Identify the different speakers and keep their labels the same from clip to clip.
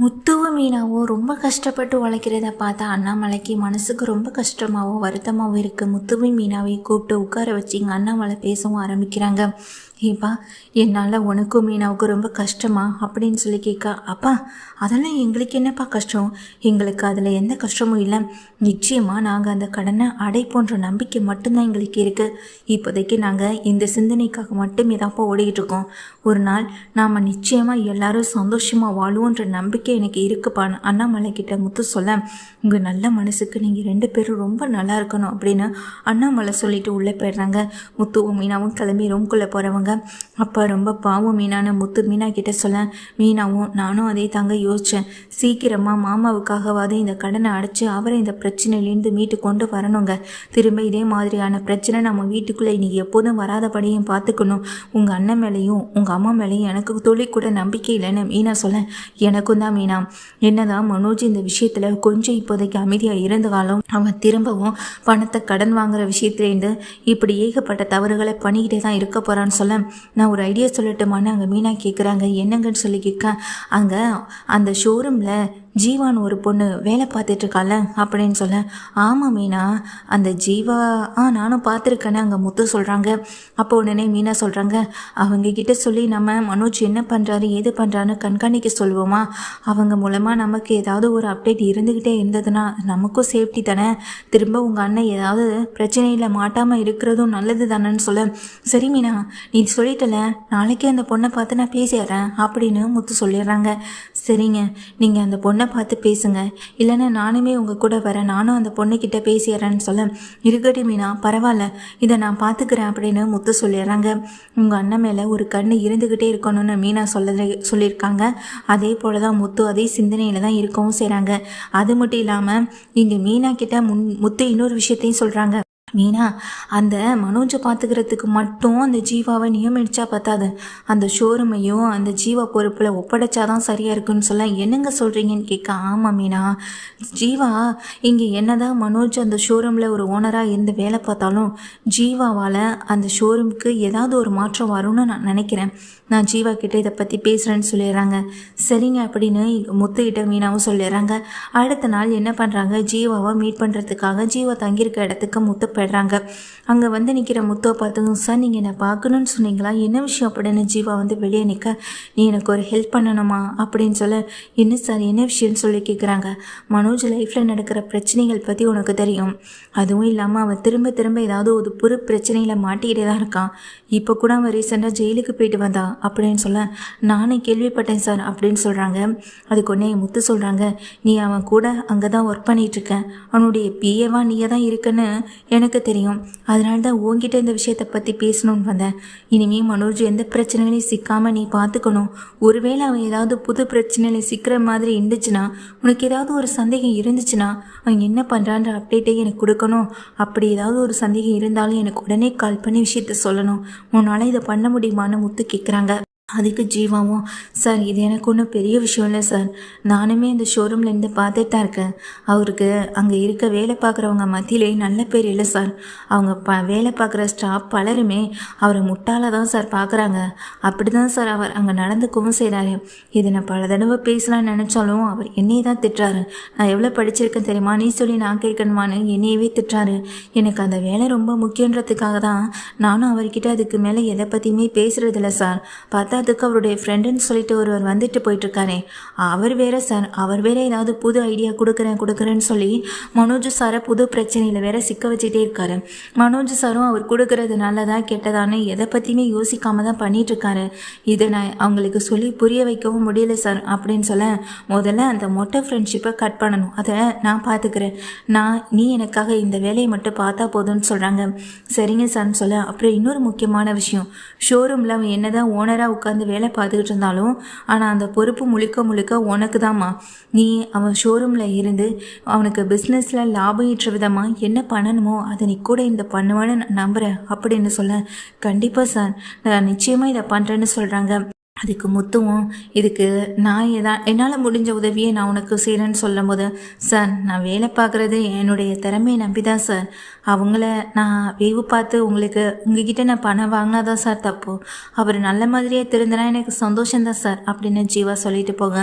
Speaker 1: முத்துவும் மீனாவும் ரொம்ப கஷ்டப்பட்டு உழைக்கிறத பார்த்தா அண்ணாமலைக்கு மனசுக்கு ரொம்ப கஷ்டமாகவும் வருத்தமாகவும் இருக்குது. முத்துவும் மீனாவையும் கூப்பிட்டு உட்கார வச்சு இங்கே அண்ணாமலை பேசவும் ஆரம்பிக்கிறாங்க. ஏப்பா, என்னால் உனக்கும் மீனாவுக்கும் ரொம்ப கஷ்டமா அப்படின்னு சொல்லி கேட்க, அப்பா அதெல்லாம் எங்களுக்கு என்னப்பா கஷ்டம், எங்களுக்கு அதில் எந்த கஷ்டமும் இல்லை. நிச்சயமாக நாங்கள் அந்த கடனை அடைப்போன்ற நம்பிக்கை மட்டும்தான் எங்களுக்கு இருக்குது. இப்போதைக்கு நாங்கள் இந்த சிந்தனைக்காக மட்டுமே தான்ப்பா ஓடிக்கிட்டு இருக்கோம். ஒரு நாள் நாம் நிச்சயமாக எல்லாரும் சந்தோஷமாக வாழுவோன்ற நம்பிக்கை எனக்கு இருக்குப்பான்னு அண்ணாமலை கிட்ட முத்து சொல்ல, உங்கள் நல்ல மனசுக்கு நீங்கள் 2 பேரும் ரொம்ப நல்லா இருக்கணும் அப்படின்னு அண்ணாமலை சொல்லிட்டு உள்ளே போயிடுறாங்க. முத்துவும் மீனாவும் கிளம்பி ரூம்குள்ளே போகிறவங்க. அப்போ ரொம்ப பாவம் மீனான்னு முத்து மீனா கிட்ட சொல்ல, மீனாவும் நானும் அதே தாங்க யோசித்தேன். சீக்கிரமாக மாமாவுக்காகவாது இந்த கடனை அடைச்சி அவரை இந்த பிரச்சனையிலேருந்து மீட்டு கொண்டு வரணுங்க. திரும்ப இதே மாதிரியான பிரச்சனை நம்ம வீட்டுக்குள்ளே இன்றைக்கி எப்போதும் வராதபடியும் பார்த்துக்கணும். உங்கள் அண்ணன் மேலேயும் உங்கள் அம்மா மேலேயும் எனக்கு துளி கூட நம்பிக்கை இல்லைன்னு மீனா சொல்ல, எனக்கும் தான் மீனா, என்னதான் மனோஜ் இந்த விஷயத்தில் கொஞ்சம் இப்போதைக்கு அமைதியாக இருந்ததாலும் அவன் திரும்பவும் பணத்தை கடன் வாங்குற விஷயத்துலேருந்து இப்படி ஏகப்பட்ட தவறுகளை பண்ணிக்கிட்டே தான் இருக்க போகிறான்னு சொல்ல, நான் ஒரு ஐடியா சொல்லட்டுமான்னு அங்கே மீனா கேட்குறாங்க. என்னங்கன்னு சொல்லி கேட்க, அங்கே அந்த ஷோரூமில் ஜீவான்னு ஒரு பொண்ணு வேலை பார்த்துட்ருக்கால அப்படின்னு சொல்ல, ஆமாம் மீனா, அந்த ஜீவா நானும் பார்த்துருக்கேன்னு அங்கே முத்து சொல்கிறாங்க. அப்போ உடனே மீனா சொல்கிறாங்க, அவங்கக்கிட்ட சொல்லி நம்ம மனோஜ் என்ன பண்ணுறாரு ஏது பண்ணுறான்னு கண்காணிக்க சொல்லுவோமா? அவங்க மூலமாக நமக்கு ஏதாவது ஒரு அப்டேட் இருந்துக்கிட்டே இருந்ததுன்னா நமக்கும் சேஃப்டி தானே. திரும்ப உங்கள் அண்ணன் ஏதாவது பிரச்சனையில் மாட்டாமல் இருக்கிறதும் நல்லது தானேன்னு சொல்ல, சரி மீனா நீ சொல்லிட்டல, நாளைக்கே அந்த பொண்ணை பார்த்து நான் பேசிடுறேன் அப்படின்னு முத்து சொல்லிடுறாங்க. சரிங்க, நீங்கள் அந்த பொண்ணை பார்த்து பேசுங்க, இல்லைன்னா நானுமே உங்கள் கூட வரேன், நானும் அந்த பொண்ணுக்கிட்ட பேசிடுறேன்னு சொல்ல, இருக்கட்டி மீனா பரவாயில்ல, இதை நான் பார்த்துக்கிறேன் அப்படின்னு முத்து சொல்லிடுறாங்க. உங்கள் அண்ணன் மேலே ஒரு கண்ணு இருந்துக்கிட்டே இருக்கணும்னு மீனா சொல்லியிருக்காங்க. அதே போல் தான் முத்து அதே சிந்தனையில் தான் இருக்கவும் செய்கிறாங்க. அது மட்டும் இல்லாமல் இங்கே மீனா கிட்ட முத்து இன்னொரு விஷயத்தையும் சொல்கிறாங்க. மீனா, அந்த மனோஜை பார்த்துக்கிறதுக்கு மட்டும் அந்த ஜீவாவை நியமிச்சா பார்த்தாது, அந்த ஷோரூமையும் அந்த ஜீவா பொறுப்பில் ஒப்படைச்சாதான் சரியாக இருக்குன்னு சொல்ல, என்னங்க சொல்கிறீங்கன்னு கேட்க, ஆமாம் மீனா, ஜீவா இங்கே என்னதான் மனோஜ் அந்த ஷோரூமில் ஒரு ஓனராக இருந்து வேலை பார்த்தாலும் ஜீவாவால் அந்த ஷோரூமுக்கு ஏதாவது ஒரு மாற்றம் வரும்னு நான் நினைக்கிறேன். நான் ஜீவா கிட்டே இதை பற்றி பேசுகிறேன்னு சொல்லிடுறாங்க. சரிங்க அப்படின்னு முத்துக்கிட்ட மீனாவும் சொல்லிடுறாங்க. அடுத்த நாள் என்ன பண்ணுறாங்க, ஜீவாவை மீட் பண்ணுறதுக்காக ஜீவா தங்கியிருக்க இடத்துக்கு முத்து போயிடுறாங்க. அங்கே வந்து நிற்கிற முத்துவை பார்த்ததும், சார் நீங்கள் என்னை பார்க்கணுன்னு சொன்னீங்களா, என்ன விஷயம் அப்படின்னு ஜீவா வந்து வெளியே நிற்க, நீ எனக்கு ஒரு ஹெல்ப் பண்ணணுமா அப்படின்னு சொல்ல, என்ன சார் என்ன விஷயம்னு சொல்லி கேட்குறாங்க. மனோஜ் லைஃப்பில் நடக்கிற பிரச்சனைகள் பற்றி உனக்கு தெரியும், அதுவும் இல்லாமல் அவன் திரும்ப திரும்ப ஏதாவது ஒரு புது பிரச்சனையில் மாட்டிக்கிட்டே தான் இருக்கான். இப்போ கூட அவன் ரீசெண்டாக ஜெயிலுக்கு போயிட்டு வந்தான் அப்படின்னு சொல்ல, நானே கேள்விப்பட்டேன் சார் அப்படின்னு சொல்கிறாங்க. அதுக்கு ஒன்றே முத்து சொல்கிறாங்க, நீ அவன் கூட அங்கே தான் ஒர்க் பண்ணிகிட்ருக்க, அவனுடைய பிஏவா நீயே தான் இருக்குன்னு எனக்கு தெரியும், அதனால தான் உங்ககிட்ட இந்த விஷயத்தை பற்றி பேசணும்னு வந்தேன். இனிமேல் மனோஜ் எந்த பிரச்சனைகளையும் சிக்காமல் நீ பார்த்துக்கணும். ஒருவேளை அவன் ஏதாவது புது பிரச்சனையில் சிக்கிற மாதிரி இருந்துச்சுன்னா, உனக்கு ஏதாவது ஒரு சந்தேகம் இருந்துச்சுன்னா அவன் என்ன பண்ணுறான்ற அப்டேட்டை எனக்கு கொடுக்கணும். அப்படி ஏதாவது ஒரு சந்தேகம் இருந்தாலும் எனக்கு உடனே கால் பண்ணி விஷயத்த சொல்லணும். உன்னால் இதை பண்ண முடியுமான்னு முத்து கேட்குறாங்க. அதுக்கு ஜீவாவும், சார் இது எனக்கு ஒன்றும் பெரிய விஷயம் இல்லை சார், நானுமே இந்த ஷோரூமில் இருந்து பார்த்துட்டு தான் இருக்கேன். அவருக்கு அங்கே இருக்க வேலை பார்க்குறவங்க மத்தியிலே நல்ல பேர் இல்லை சார். அவங்க வேலை பார்க்குற ஸ்டாஃப் பலருமே அவரை முட்டாளாக தான் சார் பார்க்குறாங்க. அப்படி தான் சார் அவர் அங்கே நடந்துக்கவும் செய்கிறாரு. இதை நான் பல தடவை பேசலான்னு நினச்சாலும் அவர் என்னையே தான் திட்டுறாரு. நான் எவ்வளோ படிச்சிருக்கேன் தெரியுமா, நீ சொல்லி நான் கேட்கணுமான்னு என்னையவே திட்டுறாரு. எனக்கு அந்த வேலை ரொம்ப முக்கியன்றதுக்காக தான் நானும் அவர்கிட்ட அதுக்கு மேலே எதை பற்றியுமே பேசுகிறதில்ல சார். பார்த்தா அதுக்கு அவருடைய ஃப்ரெண்டுன்னு சொல்லிட்டு ஒருவர் வந்துட்டு போயிட்டுருக்காரே, அவர் வேற சார், அவர் வேற ஏதாவது புது ஐடியா கொடுக்குறேன்னு சொல்லி மனோஜ் சாரை புது பிரச்சனையில் வேற சிக்க வச்சுட்டே இருக்காரு. மனோஜ் சாரும் அவர் கொடுக்கறது நல்லதா கெட்டதான்னு எதை பற்றியுமே யோசிக்காம தான் பண்ணிகிட்ருக்காரு. இதை நான் அவங்களுக்கு சொல்லி புரிய வைக்கவும் முடியல சார் அப்படின்னு சொல்ல, முதல்ல அந்த மொட்டை ஃப்ரெண்ட்ஷிப்பை கட் பண்ணணும், அதை நான் பார்த்துக்கிறேன், நீ எனக்காக இந்த வேலையை மட்டும் பார்த்தா போதும்னு சொல்கிறாங்க. சரிங்க சார்ன்னு சொல்ல, அப்புறம் இன்னொரு முக்கியமான விஷயம், ஷோரூமில் அவன் என்னதான் ஓனராக உட்காந்து வேலை பார்த்துக்கிட்டு இருந்தாலும் ஆனால் அந்த பொறுப்பு முழுக்க முழுக்க உனக்கு தான்மா. நீ அவன் ஷோரூமில் இருந்து அவனுக்கு பிஸ்னஸில் லாபம் ஈற்ற விதமாக என்ன பண்ணணுமோ அதை நீ கூட இந்த பண்ணுவேன்னு நம்புகிறேன் அப்படின்னு சொல்ல, கண்டிப்பாக சார் நான் நிச்சயமாக இதை பண்ணுறேன்னு சொல்கிறாங்க. அதுக்கு முத்துவும் இதுக்கு நான் என்னால் முடிஞ்ச உதவியை நான் உனக்கு செய்கிறேன்னு சொல்லும் போது, சார் நான் வேலை பார்க்குறது என்னுடைய திறமையை நம்பி தான் சார். அவங்கள நான் வேவு பார்த்து உங்ககிட்ட நான் பணம் வாங்கினாதான் சார் தப்பு. அவர் நல்ல மாதிரியே திருந்தினா எனக்கு சந்தோஷம்தான் சார் அப்படின்னு ஜீவா சொல்லிட்டு போக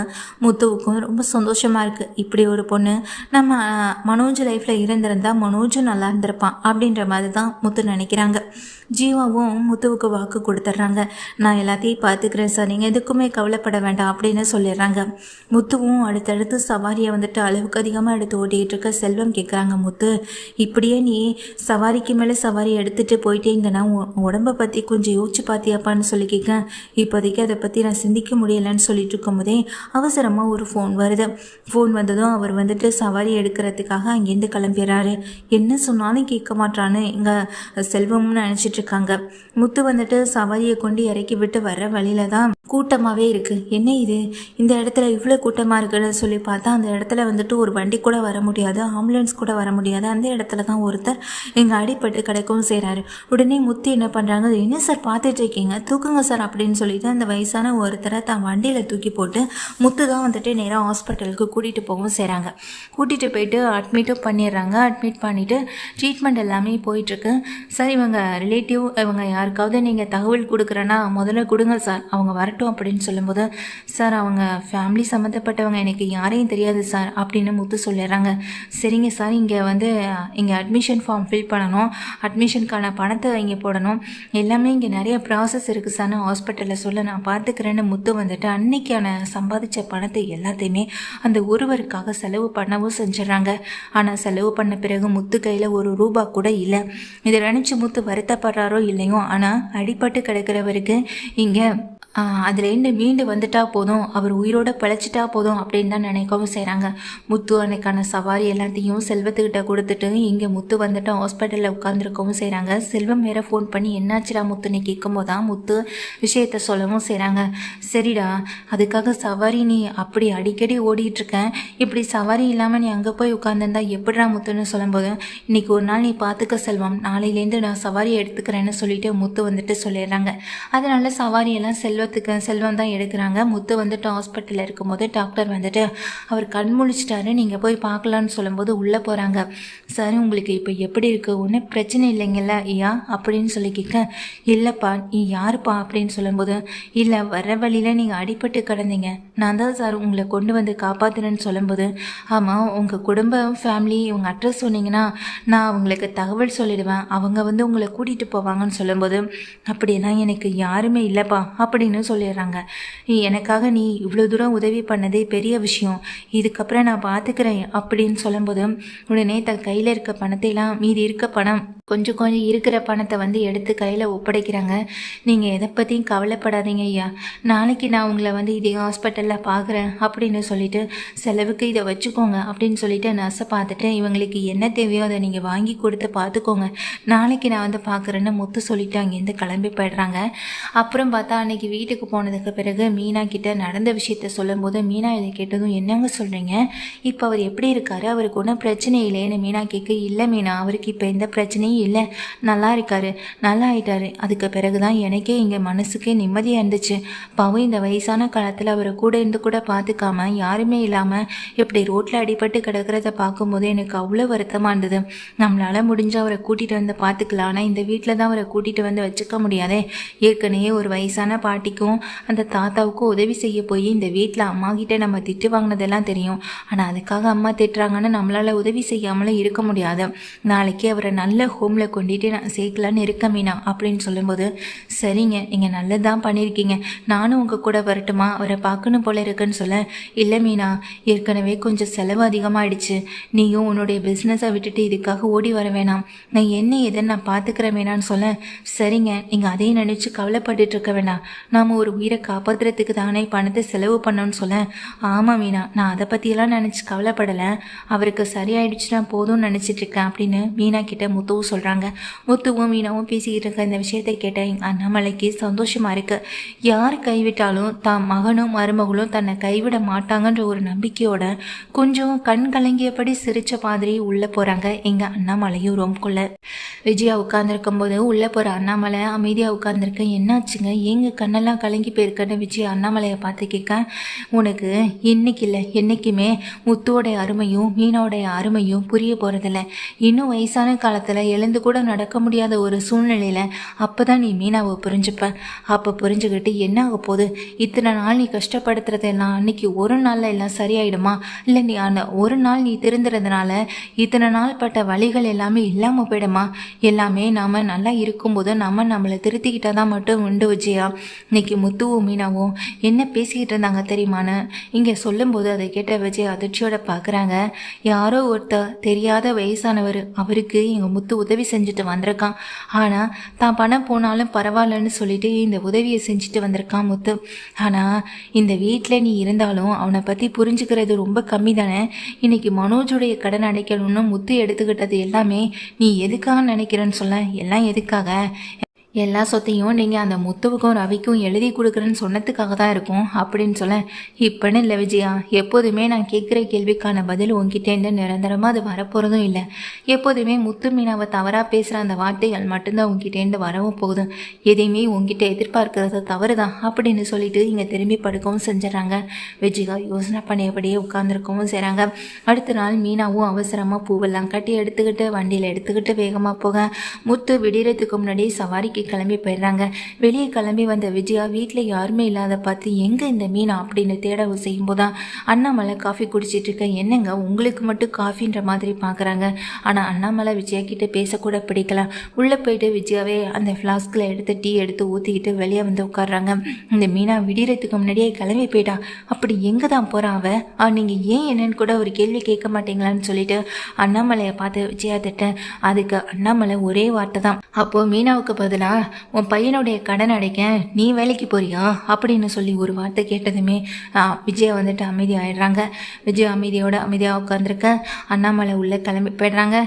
Speaker 1: முத்துவுக்கும் ரொம்ப சந்தோஷமாக இருக்குது. இப்படி ஒரு பொண்ணு நம்ம மனோஜ் லைஃப்பில் இருந்திருந்தால் மனோஜும் நல்லா இருந்திருப்பான் அப்படின்ற மாதிரி தான் முத்து நினைக்கிறாங்க. ஜீவாவும் முத்துவுக்கு வாக்கு கொடுத்துட்றாங்க. நான் எல்லாத்தையும் பார்த்துக்கிறேன் சார், நீங்கள் எதுக்குமே கவலைப்பட வேண்டாம் அப்படின்னு சொல்லிடுறாங்க. முத்துவும் அடுத்தடுத்து சவாரியை வந்துட்டு அளவுக்கு அதிகமாக எடுத்து ஓட்டிகிட்டு இருக்க செல்வம் கேட்குறாங்க, முத்து இப்படியே நீ சவாரிக்கு மேலே சவாரி எடுத்துகிட்டு போயிட்டே இருந்தேன்னா உடம்பை பற்றி கொஞ்சம் யோசிச்சு பார்த்தியாப்பான்னு சொல்லி கேட்க, இப்போதைக்கு அதை பற்றி நான் சிந்திக்க முடியலைன்னு சொல்லிட்டு இருக்கும்போதே அவசரமாக ஒரு ஃபோன் வருது. ஃபோன் வந்ததும் அவர் வந்துட்டு சவாரி எடுக்கிறதுக்காக அங்கேருந்து கிளம்பிடுறாரு. என்ன சொன்னாலும் கேட்க மாட்டான்னு எங்கள் செல்வம்னு நினச்சிட்டு இருக்காங்க. முத்து வந்துட்டு சவாரியை கொண்டு இறக்கி விட்டு வர்ற வழியில தான் கூட்டமாகவே இருக்குது. என்ன இது, இந்த இடத்துல இவ்வளோ கூட்டமாக இருக்குன்னு சொல்லி பார்த்தா அந்த இடத்துல வந்துட்டு ஒரு வண்டி கூட வர முடியாது, ஆம்புலன்ஸ் கூட வர முடியாது. அந்த இடத்துல தான் ஒருத்தர் எங்கள் அடிப்பட்டு கிடைக்கவும் செய்கிறாரு. உடனே முத்து என்ன பண்ணுறாங்க, என்ன சார் பார்த்துட்டு இருக்கீங்க, தூக்குங்க சார் அப்படின்னு சொல்லிட்டு அந்த வயசான ஒருத்தரை தான் வண்டியில் தூக்கி போட்டு முத்து தான் வந்துட்டு நேராக ஹாஸ்பிட்டலுக்கு கூட்டிகிட்டு போகவும் செய்கிறாங்க. கூட்டிகிட்டு போயிட்டு அட்மிட்டும் பண்ணிடுறாங்க. அட்மிட் பண்ணிவிட்டு ட்ரீட்மெண்ட் எல்லாமே போயிட்டுருக்கு. சார் இவங்க ரிலேட்டிவ் இவங்க யாருக்காவது நீங்கள் தகவல் கொடுக்குறேன்னா முதல்ல கொடுங்க சார், அவங்க வரட்டும் அப்படின்னு சொல்லும்போது, சார் அவங்க ஃபேமிலி சம்மந்தப்பட்டவங்க எனக்கு யாரையும் தெரியாது சார் அப்படின்னு முத்து சொல்லிடுறாங்க. சரிங்க சார், இங்கே அட்மிஷன் ஃபார்ம் ஃபில் பண்ணணும், அட்மிஷனுக்கான பணத்தை இங்கே போடணும், எல்லாமே இங்கே நிறைய ப்ராசஸ் இருக்குது சார் ஹாஸ்பிட்டலில் சொல்ல நான் பார்த்துக்கிறேன்னு முத்து வந்துட்டு அன்னைக்கான சம்பாதிச்ச பணத்தை எல்லாத்தையுமே அந்த ஒருவருக்காக செலவு பண்ணவும் செஞ்சிடறாங்க. ஆனால் செலவு பண்ண பிறகு முத்து கையில் ஒரு ரூபா கூட இல்லை. இதை நினச்சி முத்து வருத்தப்படுறாரோ இல்லையோ, ஆனால் அடிபட்டு கிடக்கிறவருக்கு இங்கே அதுலேருந்து மீண்டு வந்துட்டா போதும், அவர் உயிரோட பிழைச்சிட்டா போதும் அப்படின்னு தான் நினைக்கவும் செய்கிறாங்க. முத்து அன்னைக்கான சவாரி எல்லாத்தையும் செல்வத்துக்கிட்ட கொடுத்துட்டு இங்கே முத்து வந்துட்டு ஹாஸ்பிட்டலில் உட்காந்துருக்கவும் செய்கிறாங்க. செல்வம் வேற ஃபோன் பண்ணி என்னாச்சுடா முத்துன்னு கேட்கும்போது தான் முத்து விஷயத்த சொல்லவும் செய்கிறாங்க. சரிடா, அதுக்காக சவாரி நீ அப்படி அடிக்கடி ஓடிட்டுருக்கேன், இப்படி சவாரி இல்லாமல் நீ அங்கே போய் உட்காந்துருந்தா எப்படிடா முத்துன்னு சொல்லும்போது, இன்னைக்கு ஒரு நாள் நீ பார்த்துக்க செல்வம், நாளையிலேருந்து நான் சவாரியை எடுத்துக்கிறேன்னு சொல்லிட்டு முத்து வந்துட்டு சொல்லிடுறாங்க. அதனால சவாரியெல்லாம் செல்வம் தான் எடுக்கிறாங்க. முத்து வந்துட்டு ஹாஸ்பிட்டலில் இருக்கும்போது டாக்டர் வந்துட்டு அவர் கண் முழிச்சிட்டாரு, நீங்கள் போய் பார்க்கலான்னு சொல்லும்போது உள்ளே போகிறாங்க. சார் உங்களுக்கு இப்போ எப்படி இருக்குது, ஒன்றும் பிரச்சனை இல்லைங்கல்ல ஐயா அப்படின்னு சொல்லி கேட்க, இல்லைப்பா நீ யாருப்பா அப்படின்னு சொல்லும்போது, இல்லை வர வழியில் நீங்கள் அடிபட்டு கிடந்தீங்க, நான் தான் சார் உங்களை கொண்டு வந்து காப்பாற்றுறேன்னு சொல்லும்போது, ஆமாம் உங்கள் குடும்பம் ஃபேமிலி உங்கள் அட்ரஸ் சொன்னீங்கன்னா நான் அவங்களுக்கு தகவல் சொல்லிடுவேன், அவங்க வந்து உங்களை கூட்டிகிட்டு போவாங்கன்னு சொல்லும்போது, அப்படின்னா எனக்கு யாருமே இல்லைப்பா அப்படின்னு சொல்லிடுறாங்க. எனக்காக நீ இவ்வளோ தூரம் உதவி பண்ணதே பெரிய விஷயம், இதுக்கப்புறம் நான் பார்த்துக்கிறேன் அப்படின்னு சொல்லும்போது, உடனே தன் கையில் இருக்க பணத்தையெல்லாம் மீதி இருக்க பணம் கொஞ்சம் இருக்கிற பணத்தை வந்து எடுத்து கையில் ஒப்படைக்கிறாங்க. நீங்கள் எதை பற்றியும் கவலைப்படாதீங்க ஐயா, நாளைக்கு நான் உங்களை வந்து இதே ஹாஸ்பிட்டலில் பார்க்குறேன் அப்படின்னு சொல்லிட்டு செலவுக்கு இதை வச்சுக்கோங்க அப்படின்னு சொல்லிட்டு நர்ஸை பார்த்துட்டு இவங்களுக்கு என்ன தேவையோ அதை நீங்கள் வாங்கி கொடுத்து பார்த்துக்கோங்க, நாளைக்கு நான் வந்து பார்க்குறேன்னு முத்து சொல்லிட்டு அங்கேருந்து கிளம்பி போயிடுறாங்க. அப்புறம் பார்த்தா அன்னைக்கு வீட்டுக்கு போனதுக்கு பிறகு மீனா கிட்ட நடந்த விஷயத்த சொல்லும்போது, மீனா இதை கேட்டதும் என்னங்க சொல்கிறீங்க, இப்போ அவர் எப்படி இருக்காரு, அவருக்கு ஒன்றும் பிரச்சனை இல்லைன்னு மீனா கேட்க, இல்லை மீனா அவருக்கு இப்போ எந்த பிரச்சனையும் இல்லை, நல்லா இருக்காரு, நல்லா ஆயிட்டாரு. அதுக்கு பிறகு தான் எனக்கே இங்கே மனசுக்கே நிம்மதியாக இருந்துச்சு. பாவம் இந்த வயசான காலத்தில் அவரை கூட இருந்து கூட பார்த்துக்காம யாருமே இல்லாமல் இப்படி ரோட்டில் அடிபட்டு கிடக்கிறத பார்க்கும்போது எனக்கு அவ்வளோ வருத்தமாக இருந்தது. நம்மளால் முடிஞ்ச அவரை கூட்டிகிட்டு வந்து பார்த்துக்கலாம், ஆனால் இந்த வீட்டில் தான் அவரை கூட்டிகிட்டு வந்து வச்சுக்க முடியாதே. ஏற்கனவே ஒரு வயசான பாட்டிக்கும் அந்த தாத்தாவுக்கும் உதவி செய்ய போய் இந்த வீட்டில் அம்மா கிட்ட நம்ம திட்டு வாங்கினதெல்லாம் தெரியும். ஆனால் அதுக்காக அம்மா திட்டுறாங்கன்னு நம்மளால் உதவி செய்யாமலும் இருக்க முடியாது. நாளைக்கு அவரை நல்ல ஹோமில் கொண்டுட்டு நான் சேர்க்கலான்னு இருக்க மீனா அப்படின்னு சொல்லும்போது, சரிங்க நீங்கள் நல்லதான் பண்ணியிருக்கீங்க, நானும் உங்கள் கூட வரட்டுமா, அவரை பார்க்கணும் போல இருக்குன்னு சொல்ல, இல்லை மீனா ஏற்கனவே கொஞ்சம் செலவு அதிகமாகிடுச்சு, நீயும் உன்னுடைய பிஸ்னஸை விட்டுட்டு இதுக்காக ஓடி வர வேணாம், நான் என்ன எதுன்னு நான் பார்த்துக்கிறேன் வேணான்னு சொல்ல, சரிங்க நீங்கள் அதையும் நினச்சி கவலைப்பட்டுட்டு இருக்க வேண்டாம், நாம் ஒரு உயிரை காப்பாற்றுறதுக்கு தானே பணத்தை செலவு பண்ணோன்னு சொல்ல, ஆமாம் மீனா நான் அதை பற்றியெல்லாம் நினச்சி கவலைப்படலை, அவருக்கு சரியாயிடுச்சுன்னா போதும்னு நினச்சிட்ருக்கேன் அப்படின்னு மீனா கிட்ட முத்துவும் சொல்கிறாங்க. முத்துவும் மீனாவும் பேசிக்கிட்டு இருக்க இந்த விஷயத்தை கேட்ட எங்கள் அண்ணாமலைக்கு சந்தோஷமாக இருக்குது. யார் கைவிட்டாலும் தான் மகனும் மருமகளும் தன்னை கைவிட மாட்டாங்கன்ற ஒரு நம்பிக்கையோட கொஞ்சம் கண் கலங்கியபடி சிரித்த மாதிரி உள்ளே போகிறாங்க எங்கள் அண்ணாமலையும் ரூம்குள்ளே. விஜயா உட்காந்துருக்கும் போது உள்ளே போகிற அண்ணாமலை அமைதியாக உட்காந்துருக்க, என்னாச்சுங்க ஏங்க கண்ணெல்லாம் கண்ணெல்லாம் கலங்கி போயிருக்கன்னு விஜய் அண்ணாமலையை பார்த்து கேட்க, உனக்கு இன்னைக்கு இல்லை என்றைக்குமே முத்துவோடைய அருமையும் மீனாவுடைய அருமையும் புரிய போகிறதில்ல. இன்னும் வயசான காலத்தில் எழுந்து கூட நடக்க முடியாத ஒரு சூழ்நிலையில் அப்போ தான் நீ மீனாவை புரிஞ்சுப்ப. அப்போ புரிஞ்சுக்கிட்டு என்ன ஆக போகுது, இத்தனை நாள் நீ கஷ்டப்படுத்துறதெல்லாம் அன்னைக்கு ஒரு நாளில் எல்லாம் சரியாயிடுமா? இல்லை நீ அந்த ஒரு நாள் நீ திருந்துறதுனால இத்தனை நாள் பட்ட வழிகள் எல்லாமே இல்லாமல் போயிடுமா? எல்லாமே நாம் நல்லா இருக்கும்போது நம்மளை திருத்திக்கிட்டால் தான் மட்டும் உண்டு விஜயா. இன்னைக்கு முத்துவும் மீனாவும் என்ன பேசிக்கிட்டு இருந்தாங்க தெரியுமான்னு இங்கே சொல்லும்போது அதை கேட்ட விஜய் அதிர்ச்சியோட பார்க்குறாங்க. யாரோ ஒருத்தர் தெரியாத வயசானவர், அவருக்கு எங்கள் முத்து உதவி செஞ்சுட்டு வந்திருக்கான். ஆனால் தான் பணம் போனாலும் பரவாயில்லன்னு சொல்லிட்டு இந்த உதவியை செஞ்சுட்டு வந்திருக்கான் முத்து. ஆனால் இந்த வீட்டில் நீ இருந்தாலும் அவனை பற்றி புரிஞ்சுக்கிறது ரொம்ப கம்மி தானே. இன்னைக்கு மனோஜுடைய கடன் அடைக்கணும்னு முத்து எடுத்துக்கிட்டது எல்லாமே நீ எதுக்காக நினைக்கிறேன்னு சொல்ல, எல்லாம் எதுக்காக? எல்லா சொத்தையும் நீங்கள் அந்த முத்துவுக்கும் ரவிக்கும் எழுதி கொடுக்குறேன்னு சொன்னதுக்காக தான் இருக்கும் அப்படின்னு சொல்ல, இப்போன்னு இல்லை விஜயா, எப்போதுமே நான் கேட்குற கேள்விக்கான பதில் உங்ககிட்டேருந்து நிரந்தரமாக அது வரப்போகிறதும் இல்லை. எப்போதுமே முத்து மீனாவை தவறாக பேசுகிற அந்த வார்த்தைகள் மட்டும்தான் உங்ககிட்டேருந்து வரவும் போகுது. எதையுமே உங்ககிட்ட எதிர்பார்க்கறது தவறு தான் அப்படின்னு சொல்லிட்டு இங்கே திரும்பி படுக்கவும் செஞ்சிடறாங்க. விஜயா யோசனை பண்ணியபடியே உட்காந்துருக்கவும் செய்கிறாங்க. அடுத்த நாள் மீனாவும் அவசரமாக பூவெல்லாம் கட்டி எடுத்துக்கிட்டு வண்டியில் எடுத்துக்கிட்டு வேகமாக போக, முத்து விடியறதுக்கு முன்னாடி சவாரிக்கு கிளம்பி போயிடுறாங்க. வெளியே கிளம்பி வந்த விஜயா வீட்டில் யாருமே இல்லாத பார்த்து எங்கே இந்த மீனா அப்படின்னு தேட செய்யும் போதான் அண்ணாமலை காஃபி குடிச்சிட்டு இருக்க. என்னங்க உங்களுக்கு மட்டும் காஃபின்ற மாதிரி பார்க்குறாங்க. ஆனால் அண்ணாமலை விஜயா கிட்ட பேசக்கூட பிடிக்கல. உள்ளே போயிட்டு விஜயாவே அந்த ஃப்ளாஸ்கில் எடுத்து டீ எடுத்து ஊற்றிக்கிட்டு வெளியே வந்து உட்காடுறாங்க. இந்த மீனா விடியறதுக்கு முன்னாடியே கிளம்பி போயிட்டா, அப்படி எங்கே தான் போகிறான் அவ? நீங்கள் ஏன் என்னன்னு கூட ஒரு கேள்வி கேட்க மாட்டீங்களான்னு சொல்லிட்டு அண்ணாமலையை பார்த்து விஜயா திட்ட. அதுக்கு அண்ணாமலை ஒரே வார்த்தை தான், அப்போது மீனாவுக்கு பதிலாக உன் பையனுடைய கடன் அடைக்க நீ வேலைக்கு போறியா அப்படின்னு சொல்லி ஒரு வார்த்தை கேட்டதுமே விஜயா வந்துட்டு அமைதி ஆயிடுறாங்க. விஜய் அமைதியாக உட்காந்துருக்க. அண்ணாமலை உள்ளே கிளம்பி போயிடுறாங்க.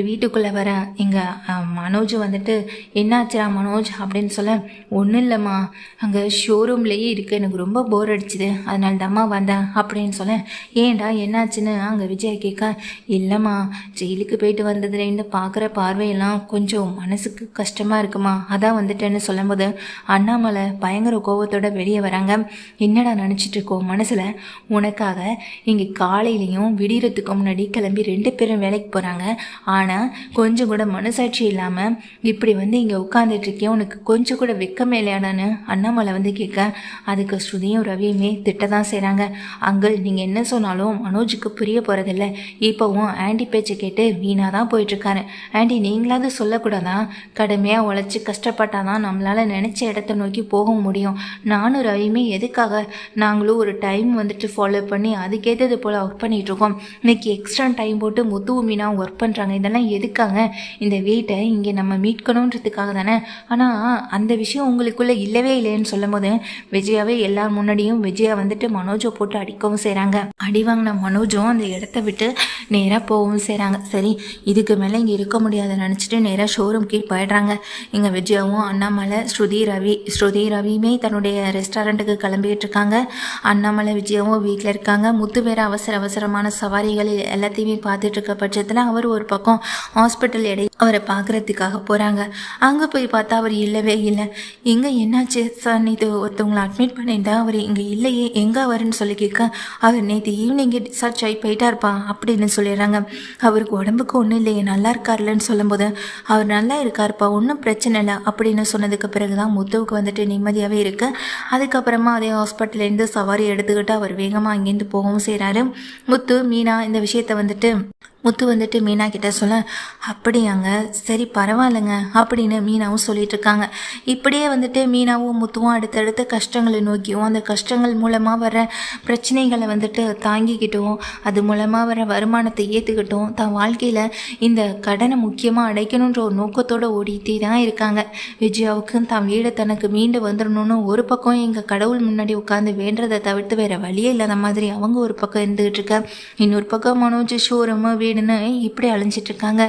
Speaker 1: வீட்டுக்குள்ளே வர எங்கள் மனோஜ் வந்துட்டு, என்னாச்சுரா மனோஜ் அப்படின்னு சொல்ல, ஒன்றும் இல்லைம்மா, அங்கே ஷோரூம்லேயே இருக்குது, எனக்கு ரொம்ப போர் அடிச்சுது, அதனால தாம்மா வந்தேன் அப்படின்னு சொல்ல. ஏன்டா என்னாச்சுன்னு அங்கே விஜய் கேட்க, இல்லைம்மா ஜெயிலுக்கு போயிட்டு வந்ததுலேருந்து பார்க்குற பார்வையெல்லாம் கொஞ்சம் மனசுக்கு கஷ்டமாக இருக்குமா, அதான் வந்துட்டேன்னு சொல்லும்போது அண்ணாமலை பயங்கர கோபத்தோட வெளியே வராங்க. என்னடா நினச்சிட்டு இருக்கோம் மனசில், உனக்காக இங்கே காலையிலையும் விடியறதுக்கு முன்னாடி கிளம்பி 2 பேரும் வேலைக்கு போகிறாங்க. ஆனால் கொஞ்சம் கூட மனசாட்சி இல்லாமல் இப்படி வந்து இங்கே உட்காந்துட்டு இருக்கேன், உனக்கு கொஞ்சம் கூட வெக்கமே இல்லையாடான்னு அண்ணாமலை வந்து கேட்க. அதுக்கு ஸ்ருதியும் ரவியுமே திட்ட தான் செய்கிறாங்க. அங்கிள் நீங்கள் என்ன சொன்னாலும் மனோஜுக்கு புரிய போகிறதில்ல. இப்போவும் ஆண்டி பேச்சை கேட்டு வீணாக தான் போயிட்டுருக்காரு. ஆண்டி நீங்களாவது சொல்லக்கூடாதான், கடுமையாக உழைச்சி கஷ்டப்பட்டாதான் நம்மளால் நினச்ச இடத்த நோக்கி போக முடியும். நானும் ரவியுமே எதுக்காக, நாங்களும் ஒரு டைம் வந்துட்டு ஃபாலோ பண்ணி அதுக்கேற்றது போல் ஒர்க் பண்ணிகிட்ருக்கோம். இன்னைக்கு எக்ஸ்ட்ரா டைம் போட்டு முத்துவும் மீனாவும் ஒர்க் பண்ணுறாங்க. இதெல்லாம் எதுக்காக? இந்த வீட்டை இங்கே நம்ம மீட்கணுன்றதுக்காக தானே. ஆனால் அந்த விஷயம் உங்களுக்குள்ளே இல்லவே இல்லைன்னு சொல்லும் போது விஜயாவே எல்லார் முன்னாடியும் விஜயா வந்துட்டு மனோஜை போட்டு அடிக்கவும் செய்கிறாங்க. அடி வாங்கின மனோஜும் அந்த இடத்த விட்டு நேராக போகவும் செய்கிறாங்க. சரி இதுக்கு மேலே இங்கே இருக்க முடியாத நினச்சிட்டு நேராக ஷோரூம்க்கு போயிடுறாங்க. இங்கே விஜயாவும் அண்ணாமலை ஸ்ருதி ரவியுமே தன்னுடைய ரெஸ்டாரண்ட்டுக்கு கிளம்பிட்டு இருக்காங்க. அண்ணாமலை விஜயாவும் வீட்டில் இருக்காங்க. முத்து வேற அவசரமான சவாரிகள் எல்லாத்தையுமே பார்த்துட்டு இருக்க பட்சத்தில் அவர் ஒரு பக்கம் ஹாஸ்பிட்டல் அவரை பார்க்குறதுக்காக போகிறாங்க. அங்கே போய் பார்த்தா அவர் இல்லவே இல்லை. எங்கே என்னாச்சு சார், நேற்று ஒருத்தவங்களை அட்மிட் பண்ணியிருந்தா அவர் இங்கே இல்லையே, எங்கே அவருன்னு சொல்லி கேட்க, அவர் நேற்று ஈவினிங்கே டிஸ்சார்ஜ் ஆகி போயிட்டார்ப்பா அப்படின்னு சொல்லிடுறாங்க. அவருக்கு உடம்புக்கு ஒன்றும் இல்லையே, நல்லா இருக்கார்லன்னு சொல்லும்போது அவர் நல்லா இருக்கார்ப்பா, ஒன்றும் பிரச்சனை இல்லை அப்படின்னு சொன்னதுக்கு பிறகு தான் முத்துவுக்கு வந்துட்டு நிம்மதியாகவே இருக்குது. அதுக்கப்புறமா அதே ஹாஸ்பிட்டல்லேருந்து சவாரி எடுத்துக்கிட்டு அவர் வேகமாக அங்கேருந்து போகவும் செய்கிறாரு. மீனா இந்த விஷயத்தை வந்துட்டு மீனா கிட்ட சொல்ல, அப்படியாங்க சரி பரவாயில்லைங்க அப்படின்னு மீனாவும் சொல்லிட்டு இருக்காங்க. இப்படியே வந்துட்டு மீனாவும் முத்துவும் அடுத்தடுத்த கஷ்டங்களை நோக்கியும் அந்த கஷ்டங்கள் மூலமாக வர பிரச்சனைகளை வந்துட்டு தாங்கிக்கிட்டும் அது மூலமாக வர வருமானத்தை ஏற்றுக்கிட்டும் தான் வாழ்க்கையில் இந்த கடனை முக்கியமாக அடைக்கணுன்ற ஒரு நோக்கத்தோடு ஓடிட்டே தான் இருக்காங்க. விஜயாவுக்கு தான் வீடை தனக்கு மீண்டு வந்துடணும்னு ஒரு பக்கம் எங்கள் கடவுள் முன்னாடி உட்காந்து வேண்டதை தவிர்த்து வேறு வழியே இல்லாத மாதிரி அவங்க ஒரு பக்கம் இருந்துகிட்டு இருக்க. இன்னொரு பக்கம் மனோஜ் ஷோரூமு வீடுன்னு இப்படி அழிஞ்சிட்டு இருக்காங்க.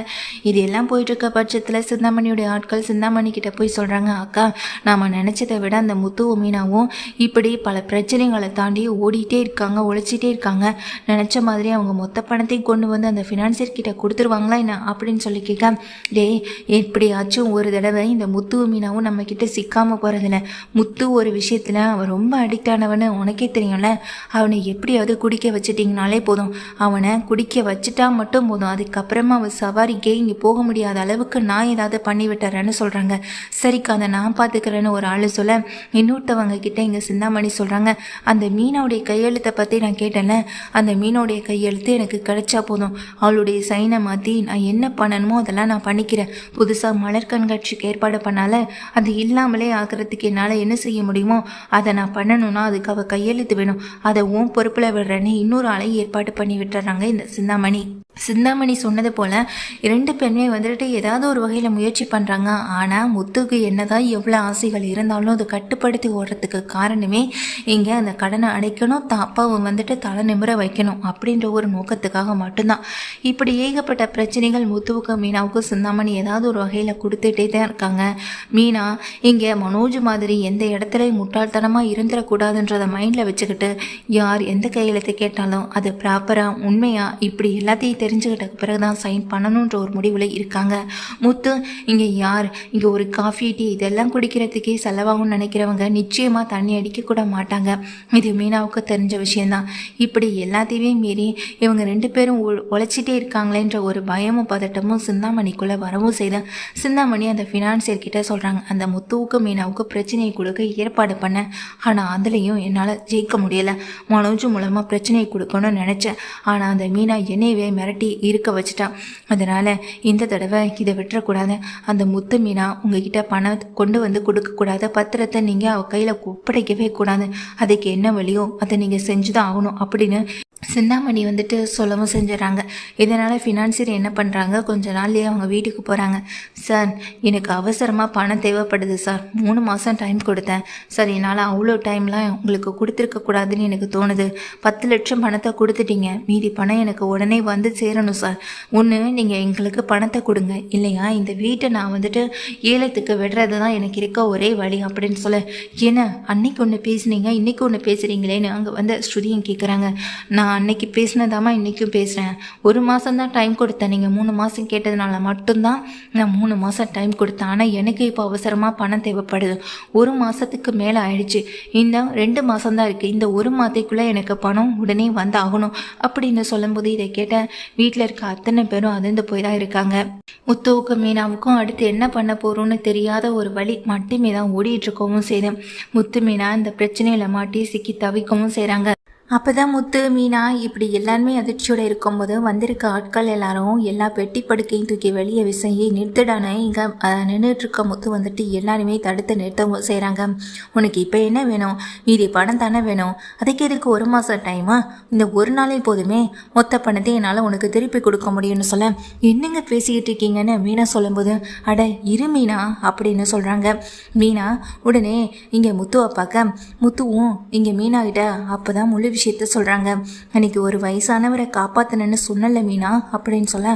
Speaker 1: இது எல்லாம் போயிட்டு இருக்க பட்சத்தில் சிந்தாமணியோடைய ஆட்கள் சிந்தாமணி கிட்ட போய் சொல்கிறாங்க, அக்கா நாம் நினச்சதை விட அந்த முத்துவும் மீனாவும் இப்படி பல பிரச்சனைகளை தாண்டி ஓடிட்டே இருக்காங்க, உழைச்சிட்டே இருக்காங்க. நினச்ச மாதிரி அவங்க மொத்த பணத்தையும் கொண்டு வந்து அந்த ஃபினான்சியர் கிட்ட கொடுத்துருவாங்களா என்ன அப்படின்னு சொல்லி கேட்க, டேய் எப்படியாச்சும் ஒரு தடவை இந்த முத்துவும் மீனாவும் நம்ம கிட்ட சிக்காமல் போகிறதில்ல. முத்து ஒரு விஷயத்தில் அவன் ரொம்ப அடிக்ட் ஆனவன்னு உனக்கே தெரியும்ல. அவனை எப்படியாவது குடிக்க வச்சுட்டிங்கனாலே போதும். அவனை குடிக்க வச்சுட்டா மட்டும் போதும். அதுக்கப்புறமா அவன் சவாரிக்கே இங்கே போக முடியாத அளவுக்கு நான் ஏதாவது பண்ணி விட்டுறேன்னு சொல்கிறாங்க. சரிக்கா அதை நான் பார்த்துக்கிறேன்னு ஒரு ஆள் சொல்ல, இன்னொருத்தவங்க கிட்ட இங்கே சிந்தாமணி சொல்கிறாங்க, அந்த மீனோடைய கையெழுத்தை பற்றி நான் கேட்டேன்ல, அந்த மீனோடைய கையெழுத்து எனக்கு கிடைச்சா போதும். அவளுடைய சைனை மாற்றி நான் என்ன பண்ணணுமோ அதெல்லாம் நான் பண்ணிக்கிறேன். புதுசாக மலர் கண்காட்சிக்கு ஏற்பாடு பண்ணால அது இல்லாமலே ஆகிறதுக்கு என்னால் என்ன செய்ய முடியுமோ அதை நான் பண்ணணும்னா அதுக்கு அவள் கையெழுத்து வேணும். அதை உன் பொறுப்பில் விடுறேன்னு இன்னொரு ஆளை ஏற்பாடு பண்ணி விட்டுறாங்க இந்த சிந்தாமணி. சிந்தாமணி சொன்னது போல் 2 பேருமே வந்துட்டு ஏதாவது ஒரு வகையில் முயற்சி பண்ணுறாங்க. ஆனால் முத்துக்கு என்னதான் எவ்வளோ ஆசைகள் இருந்தாலும் அதை கட்டுப்படுத்தி ஓடுறதுக்கு காரணமே இங்கே அந்த கடனை அடைக்கணும், அப்பாவை வந்துட்டு தலை நிமிர வைக்கணும் அப்படின்ற ஒரு நோக்கத்துக்காக மட்டும்தான். இப்படி ஏகப்பட்ட பிரச்சனைகள் முத்துவுக்கும் மீனாவுக்கும் சிந்தாமணி ஏதாவது ஒரு வகையில் கொடுத்துட்டே தான் இருக்காங்க. மீனா இங்கே மனோஜ் மாதிரி எந்த இடத்துலையும் முட்டாள்தனமாக இருந்துடக்கூடாதுன்றதை மைண்டில் வச்சுக்கிட்டு யார் எந்த கையெழுத்து கேட்டாலும் அது ப்ராப்பராக உண்மையாக இப்படி எல்லாத்தையும் தெரிஞ்சுக்கிட்ட பிறகுதான் சைன் பண்ணணுன்ற ஒரு முடிவில் இருக்காங்க. முத்து இங்கே யார் இங்கே ஒரு காஃபி டீ இதெல்லாம் குடிக்கிறதுக்கே செலவாகும்னு நினைக்கிறவங்க நிச்சயமாக தண்ணி அடிக்க கூட மாட்டாங்க. இது மீனாவுக்கு தெரிஞ்ச விஷயந்தான். இப்படி எல்லாத்தையுமே மீறி இவங்க 2 பேரும் உழைச்சிட்டே இருக்காங்களேன்ற ஒரு பயமும் பதட்டமும் சிந்தாமணிக்குள்ளே வரவும் செய்த சிந்தாமணி அந்த ஃபினான்சியர் கிட்ட சொல்கிறாங்க, அந்த முத்துவுக்கு மீனாவுக்கு பிரச்சனையை கொடுக்க ஏற்பாடு பண்ணேன். ஆனால் அதுலேயும் என்னால் ஜெயிக்க முடியலை. மனோஜ் மூலமாக பிரச்சனையை கொடுக்கணும்னு நினச்சேன். ஆனால் அந்த மீனா என்னையவே மிரட்டி இருக்க வச்சுட்டான். அதனால் இந்த தடவை இதை விட்டுறக்கூடாது. அந்த முத்து மீனா உங்ககிட்ட பணம் கொண்டு வந்து கொடுக்கக்கூடாது. பத்திரத்தை நீங்கள் அவள் கையில் ஒப்படைக்கவே கூடாது. அதுக்கு என்ன வழியோ அதை நீங்கள் செஞ்சுதான் ஆகணும் அப்படின்னு சிந்தாமணி வந்துட்டு சொல்லவும் செஞ்சிடறாங்க. இதனால் ஃபினான்சியர் என்ன பண்ணுறாங்க, கொஞ்ச நாள்லேயே அவங்க வீட்டுக்கு போகிறாங்க. சார் எனக்கு அவசரமாக பணம் தேவைப்படுது சார். 3 மாதம் டைம் கொடுத்தேன் சார். என்னால் அவ்வளோ டைம்லாம் உங்களுக்கு கொடுத்துருக்கக்கூடாதுன்னு எனக்கு தோணுது. 10 லட்சம் பணத்தை கொடுத்துட்டீங்க. மீதி பணம் எனக்கு உடனே வந்து சேரணும் சார். ஒன்று நீங்கள் எங்களுக்கு பணத்தை கொடுங்க, இல்லையா இந்த வீட்டை நான் வந்துட்டு ஏலத்துக்கு விடுறது தான் எனக்கு இருக்க ஒரே வழி அப்படின்னு சொல்ல, ஏன்னா அன்னைக்கு ஒன்று பேசுனீங்க இன்னைக்கு ஒன்று பேசுகிறீங்களேன்னு அங்கே வந்து ஸ்ருதியும் கேட்குறாங்க. நான் அன்னைக்கு பேசினதாமா இன்றைக்கும் பேசுகிறேன். 1 மாதம் தான் டைம் கொடுத்தேன். நீங்கள் 3 மாதம் கேட்டதுனால மட்டும்தான் நான் 3 மாதம் டைம் கொடுத்தேன். ஆனால் எனக்கு இப்போ அவசரமாக பணம் தேவைப்படுது. 1 மாதத்துக்கு மேலே ஆயிடுச்சு. இந்த 2 மாதம் தான் இருக்குது. இந்த 1 மாதத்துக்குள்ளே எனக்கு பணம் உடனே வந்து ஆகணும் அப்படின்னு சொல்லும்போது இதை கேட்ட வீட்டில் இருக்க அத்தனை பேரும் அதிர்ந்து போய் தான் இருக்காங்க. முத்துவுக்கும் மீனாவுக்கும் அடுத்து என்ன பண்ண போகிறோன்னு தெரியாத ஒரு வழி மட்டுமே தான் ஓடிட்டு இருக்கவும் செய்தேன். முத்து மீனா இந்த பிரச்சனையில் மாட்டி சிக்கி தவிக்கவும் செய்கிறாங்க. அப்போ தான் முத்து மீனா இப்படி எல்லாருமே அதிர்ச்சியோடு இருக்கும்போது வந்திருக்க ஆட்கள் எல்லாரும் எல்லா பெட்டி படுக்கையும் தூக்கி வெளியே விசையை நிறுத்திடானே இங்கே நின்றுட்டுருக்க முத்து வந்துட்டு எல்லாருமே தடுத்து நிறுத்தவும் செய்கிறாங்க. உனக்கு இப்போ என்ன வேணும், மீதி பணம் தானே வேணும், அதுக்கு எதுக்கு 1 மாதம் டைமா, இந்த ஒரு நாளே போதுமே, மொத்த பணத்தை என்னால் உனக்கு திருப்பி கொடுக்க முடியும்னு சொல்ல, என்னங்க பேசிக்கிட்டு இருக்கீங்கன்னு மீனா சொல்லும்போது, அட இரு மீனா அப்படின்னு சொல்கிறாங்க. மீனா உடனே இங்கே முத்துவை பார்க்க முத்துவும் இங்கே மீனா கிட்ட அப்போ தான் முழு விஷயத்த சொல்கிறாங்க. அன்னைக்கு ஒரு வயசானவரை காப்பாற்றினேன்னு சொன்னல மீனா அப்படின்னு சொல்ல,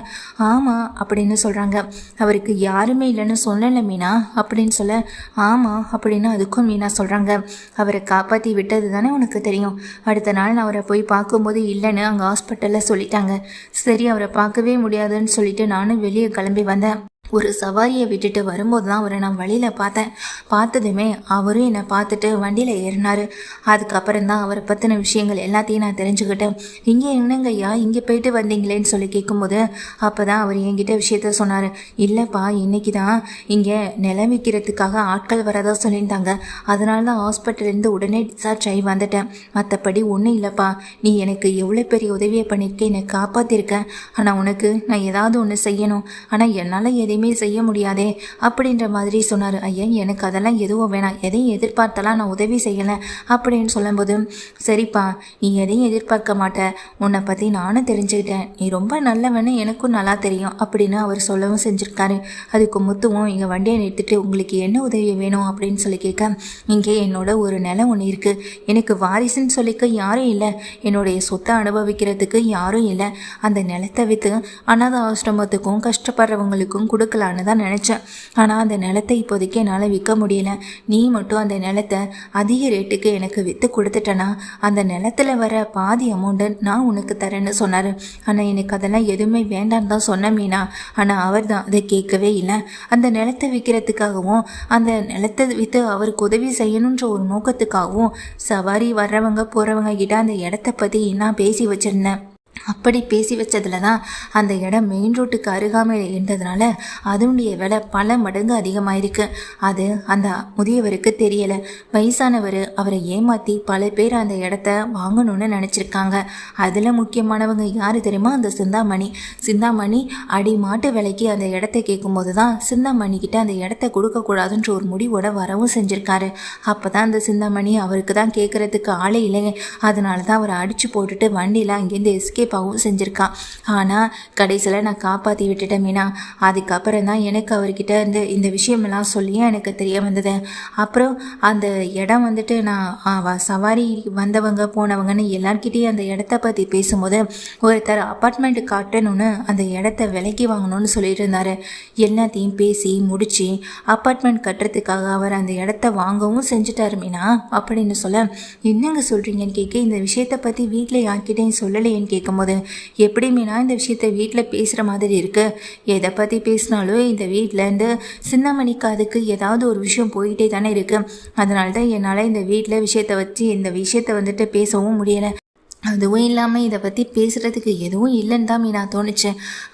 Speaker 1: ஆமாம் அப்படின்னு சொல்கிறாங்க. அவருக்கு யாருமே இல்லைன்னு சொன்னல மீனா அப்படின்னு சொல்ல, ஆமாம் அப்படின்னு அதுக்கும் மீனா சொல்கிறாங்க. அவரை காப்பாற்றி விட்டது தானே உனக்கு தெரியும். அடுத்த நாள் நான் அவரை போய் பார்க்கும்போது இல்லைன்னு அங்கே ஹாஸ்பிட்டலில் சொல்லிட்டாங்க. சரி அவரை பார்க்கவே முடியாதுன்னு சொல்லிட்டு நானும் வெளியே கிளம்பி வந்தேன். ஒரு சவாரியை விட்டுட்டு வரும்போது தான் அவரை நான் வழியில் பார்த்தேன். பார்த்ததுமே அவரும் என்னை பார்த்துட்டு வண்டியில் ஏறினார். அதுக்கப்புறம் தான் அவரை பற்றின விஷயங்கள் எல்லாத்தையும் நான் தெரிஞ்சுக்கிட்டேன். இங்கே என்னங்க ஐயா இங்கே போயிட்டு வந்தீங்களேன்னு சொல்லி கேட்கும்போது அப்போ தான் அவர் என்கிட்ட விஷயத்த சொன்னார். இல்லைப்பா இன்னைக்கு தான் இங்கே நிலம் விற்கிறதுக்காக ஆட்கள் வரதா சொல்லியிருந்தாங்க. அதனால தான் ஹாஸ்பிட்டல்லேருந்து உடனே டிஸ்சார்ஜ் ஆகி வந்துட்டேன். மற்றபடி ஒன்றும் இல்லைப்பா, நீ எனக்கு எவ்வளோ பெரிய உதவியை பண்ணியிருக்க, என்னை காப்பாற்றிருக்கேன். ஆனால் உனக்கு நான் ஏதாவது ஒன்று செய்யணும். ஆனால் என்னால் எதையும் எதையுமே செய்ய முடியாதே அப்படின்ற மாதிரி சொன்னார். ஐயா எனக்கு அதெல்லாம் எதுவும் வேணாம், எதையும் எதிர்பார்த்தலாம் நான் உதவி செய்யலை அப்படின்னு சொல்லும்போது, சரிப்பா நீ எதையும் எதிர்பார்க்க மாட்ட, உன்னை பற்றி நானும் தெரிஞ்சுக்கிட்டேன், நீ ரொம்ப நல்லவன்னு எனக்கும் நல்லா தெரியும் அப்படின்னு அவர் சொல்லவும் செஞ்சுருக்காரு. அதுக்கு முத்துவும் இங்கே வண்டியை நிறுத்திட்டு உங்களுக்கு என்ன உதவி வேணும் அப்படின்னு சொல்லி கேட்க, இங்கே என்னோட ஒரு நிலம் ஒன்று இருக்குது, எனக்கு வாரிசுன்னு சொல்லிக்க யாரும் இல்லை, என்னுடைய சொத்தை அனுபவிக்கிறதுக்கு யாரும் இல்லை, அந்த நிலத்தை விற்று அனாத ஆசிரமத்துக்கும் கஷ்டப்படுறவங்களுக்கும் கொடுக்கலான்னு தான் நினச்சேன். ஆனால் அந்த நிலத்தை இப்போதைக்கு என்னால் விற்க முடியல, நீ மட்டும் அந்த நிலத்தை அதிக ரேட்டுக்கு எனக்கு விற்று கொடுத்துட்டேன்னா அந்த நிலத்தில் வர பாதி அமௌண்ட்டை நான் உனக்கு தரேன்னு சொன்னார். ஆனால் எனக்கு அதெல்லாம் எதுவுமே வேண்டான்னு தான் சொன்ன மீனா. ஆனால் அவர் தான் அதை கேட்கவே இல்லை. அந்த நிலத்தை விற்கிறதுக்காகவும் அந்த நிலத்தை விற்று அவருக்கு உதவி செய்யணுன்ற ஒரு நோக்கத்துக்காகவும் சவாரி வர்றவங்க போகிறவங்க கிட்ட அந்த இடத்த பற்றி நான் பேசி வச்சுருந்தேன். அப்படி பேசி வச்சதுல தான் அந்த இடம் மெயின் ரோட்டுக்கு அருகாமையில் இருந்ததுனால அதனுடைய விலை பல மடங்கு அதிகமாயிருக்கு. அது அந்த முதியவருக்கு தெரியலை. வயசானவர் அவரை ஏமாற்றி பல பேர் அந்த இடத்த வாங்கணும்னு நினச்சிருக்காங்க. அதில் முக்கியமானவங்க யார் தெரியுமா? அந்த சிந்தாமணி அடி மாட்டு விலைக்கு அந்த இடத்த கேட்கும்போது தான் சிந்தாமணிக்கிட்ட அந்த இடத்த கொடுக்கக்கூடாதுன்ற ஒரு முடிவோட வரவும் செஞ்சுருக்காரு. அப்போ தான் அந்த சிந்தாமணி அவருக்கு தான் கேட்குறதுக்கு ஆளே இல்லைங்க, அதனால தான் அவரை அடித்து போட்டுட்டு வண்டியில் அங்கேருந்து எஸ்கேப் செஞ்சிருக்கான். ஆனால் கடைசியில் நான் காப்பாற்றி விட்டுட்டேன் மீனா. அதுக்கப்புறம் தான் எனக்கு அவர்கிட்ட இந்த விஷயமெல்லாம் சொல்லியும் எனக்கு தெரிய வந்தது. அப்புறம் அந்த இடம் வந்துட்டு நான் சவாரி வந்தவங்க போனவங்கன்னு எல்லார்கிட்டையும் அந்த இடத்த பற்றி பேசும்போது ஒருத்தர் அப்பார்ட்மெண்ட் காட்டணும்னு அந்த இடத்த விலைக்கு வாங்கணும்னு சொல்லிட்டு இருந்தார். எல்லாத்தையும் பேசி முடித்து அப்பார்ட்மெண்ட் கட்டுறதுக்காக அவர் அந்த இடத்த வாங்கவும் செஞ்சுட்டாரு மீனா அப்படின்னு சொல்ல, என்னங்க சொல்கிறீங்கன்னு கேட்க, இந்த விஷயத்தை பற்றி வீட்டில் யார்கிட்டையும் சொல்லலையேன்னு கேட்கும்போது, எப்படி மீனா இந்த விஷயத்தை வீட்டில் பேசுகிற மாதிரி இருக்குது, எதை பற்றி பேசினாலும் இந்த வீட்டிலேருந்து சின்னமணிக்கு அதுக்கு ஏதாவது ஒரு விஷயம் போயிட்டே தானே இருக்குது. அதனால தான் என்னால் இந்த வீட்டில் இந்த விஷயத்தை வந்துட்டு பேசவும் முடியலை. அதுவும் இல்லாமல் இதை பற்றி பேசுகிறதுக்கு எதுவும் இல்லைன்னு தான் மீனா தோணுச்சு.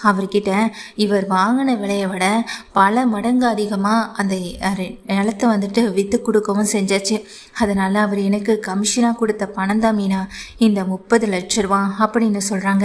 Speaker 1: அவர்கிட்ட இவர் வாங்கின விலையை விட பல மடங்கு அதிகமாக அந்த நிலத்தை வந்துட்டு விற்று கொடுக்கவும் செஞ்சாச்சு. அதனால் அவர் எனக்கு கமிஷனாக கொடுத்த பணம் தான் மீனா இந்த 30 லட்ச ரூபா அப்படின்னு சொல்கிறாங்க.